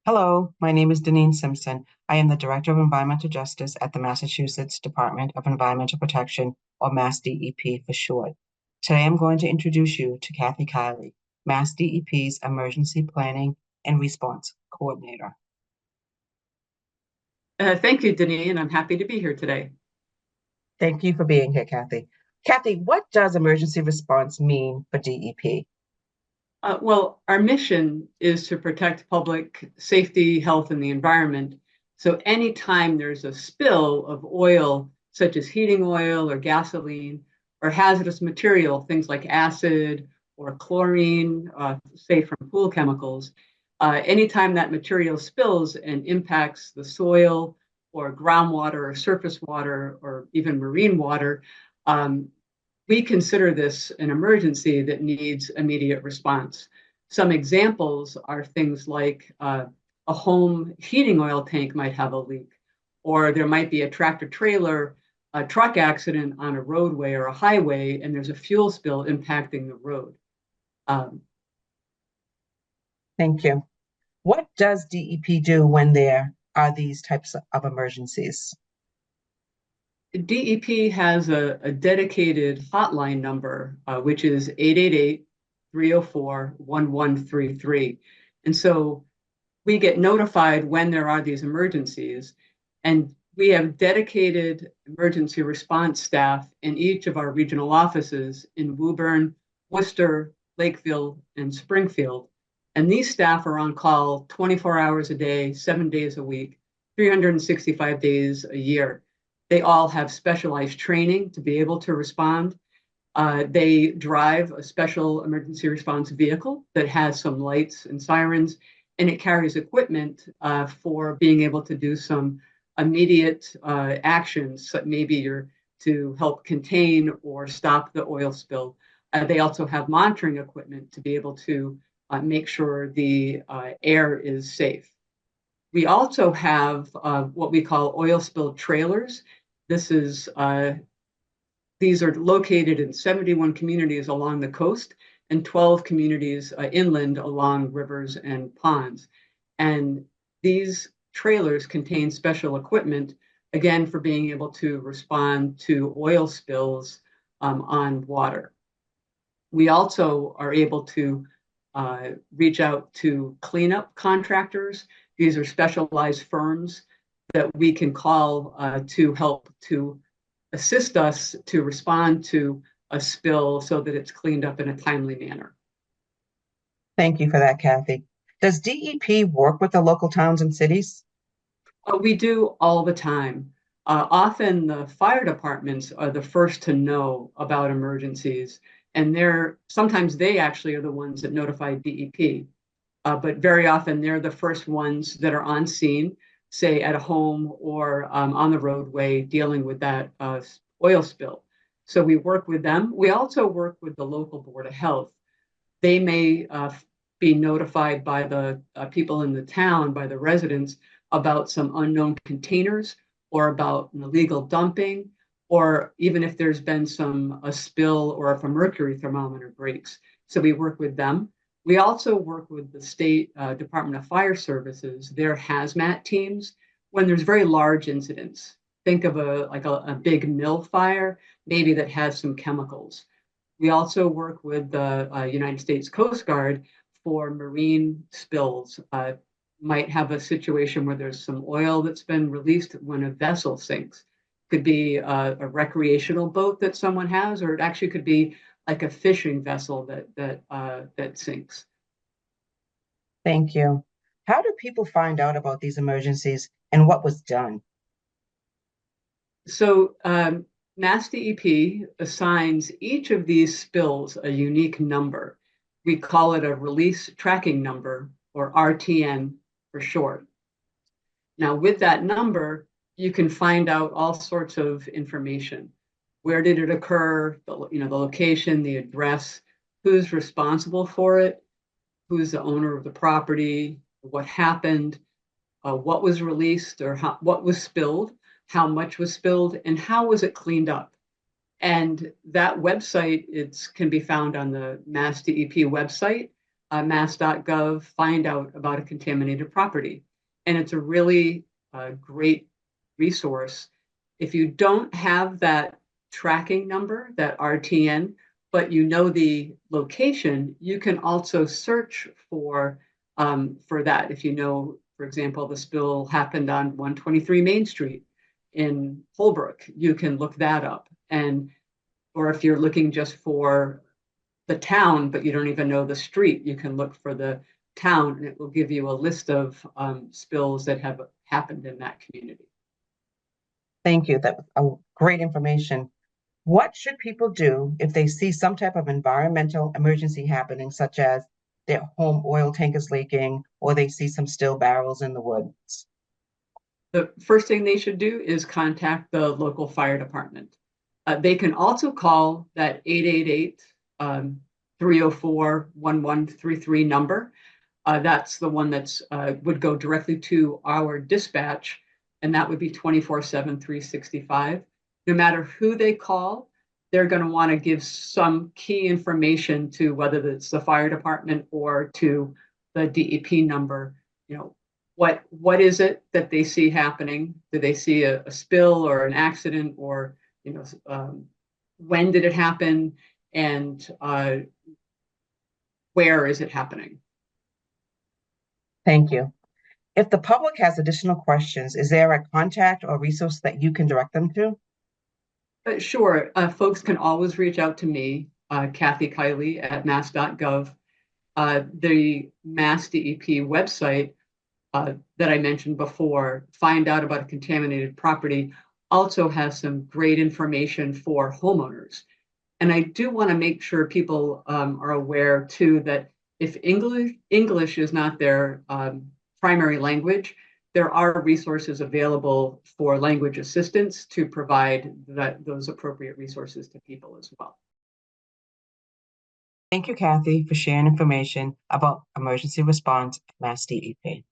Hello, my name is Deneen Simpson. I am the Director of Environmental Justice at the Massachusetts Department of Environmental Protection, or MassDEP for short. Today I'm going to introduce you to Kathy Kiley, MassDEP's Emergency Planning and Response Coordinator. Thank you, Deneen. I'm happy to be here today. Thank you for being here, Kathy. Kathy, what does emergency response mean for DEP? Well, our mission is to protect public safety, health, and the environment. So anytime there's a spill of oil, such as heating oil or gasoline, or hazardous material, things like acid or chlorine, say from pool chemicals, anytime that material spills and impacts the soil or groundwater or surface water or even marine water, we consider this an emergency that needs immediate response. Some examples are things like a home heating oil tank might have a leak, or there might be a tractor trailer, a truck accident on a roadway or a highway, and there's a fuel spill impacting the road. Thank you. What does DEP do when there are these types of emergencies? DEP has a dedicated hotline number, which is 888-304-1133. And so we get notified when there are these emergencies, and we have dedicated emergency response staff in each of our regional offices in Woburn, Worcester, Lakeville, and Springfield. And these staff are on call 24 hours a day, 7 days a week, 365 days a year. They all have specialized training to be able to respond. They drive a special emergency response vehicle that has some lights and sirens, and it carries equipment for being able to do some immediate actions, maybe to help contain or stop the oil spill. They also have monitoring equipment to be able to make sure the air is safe. We also have what we call oil spill trailers. These are located in 71 communities along the coast and 12 communities inland along rivers and ponds. And these trailers contain special equipment, again, for being able to respond to oil spills on water. We also are able to reach out to cleanup contractors. These are specialized firms that we can call to help to assist us to respond to a spill so that it's cleaned up in a timely manner. Thank you for that, Kathy. Does DEP work with the local towns and cities? We do all the time. Often the fire departments are the first to know about emergencies, and sometimes they actually are the ones that notify DEP. But very often they're the first ones that are on scene, say at a home or on the roadway dealing with that oil spill. So we work with them. We also work with the local Board of Health. They may be notified by the people in the town, by the residents, about some unknown containers or about an illegal dumping, or even if there's been a spill or if a mercury thermometer breaks. So we work with them. We also work with the State Department of Fire Services, their hazmat teams, when there's very large incidents. Think of a big mill fire, maybe that has some chemicals. We also work with the United States Coast Guard for marine spills. Might have a situation where there's some oil that's been released when a vessel sinks. Could be a recreational boat that someone has, or it actually could be like a fishing vessel that sinks. Thank you. How do people find out about these emergencies and what was done? So MassDEP assigns each of these spills a unique number. We call it a release tracking number, or RTN for short. Now, with that number, you can find out all sorts of information. Where did it occur? The location, the address, who's responsible for it, who's the owner of the property, what happened, what was released or what was spilled, how much was spilled, and how was it cleaned up. And that website can be found on the MassDEP website. mass.gov, find out about a contaminated property. And it's a really great resource. If you don't have that tracking number, that RTN, but you know the location, you can also search for that. If you know, for example, the spill happened on 123 Main Street in Holbrook, you can look that up. Or if you're looking just for the town, but you don't even know the street, you can look for the town, and it will give you a list of spills that have happened in that community. Thank you. That was great information. What should people do if they see some type of environmental emergency happening, such as their home oil tank is leaking, or they see some steel barrels in the woods? The first thing they should do is contact the local fire department. They can also call that 888-304-1133 number. That's the one that's would go directly to our dispatch, and that would be 24/7, 365. No matter who they call, they're going to want to give some key information to whether it's the fire department or to the DEP number. You know, what is it that they see happening? Do they see a spill or an accident, or when did it happen, and where is it happening? Thank you. If the public has additional questions, is there a contact or resource that you can direct them to? Sure. Folks can always reach out to me, Kathy Kiley at mass.gov. The MassDEP website that I mentioned before, find out about a contaminated property, also has some great information for homeowners. And I do want to make sure people are aware too that if English is not their primary language, there are resources available for language assistance to provide those appropriate resources to people as well. Thank you, Kathy, for sharing information about emergency response at MassDEP.